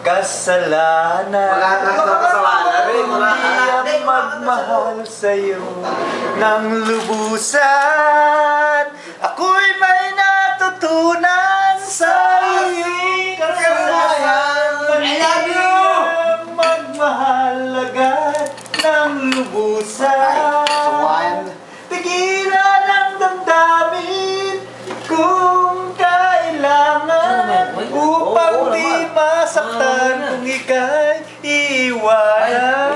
kasalanan. Hindi ang magmahal sa'yo ng lubusan. Ako'y may natutunan sa iyong kasalanan. Hindi ang magmahal agad ng lubusan. Pigilan ang damdamin kung kailangan upang di masaktan kung ika'y iiwanan.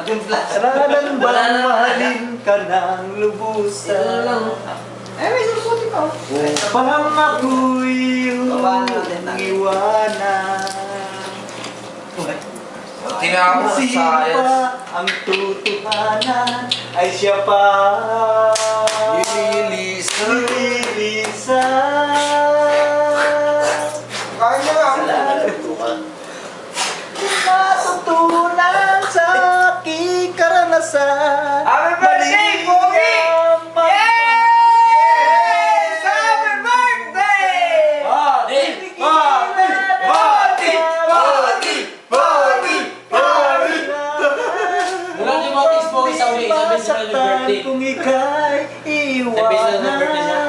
Kasalanan bang mahalin ka ng lubusan upang ako'y iyong iwanan? Sino pa ang tutuhanan ay siya pa lilisan. Matutunan sa aking karanasan. Happy birthday, Pogi! Yes! Happy birthday! Kung ika'y iwanan.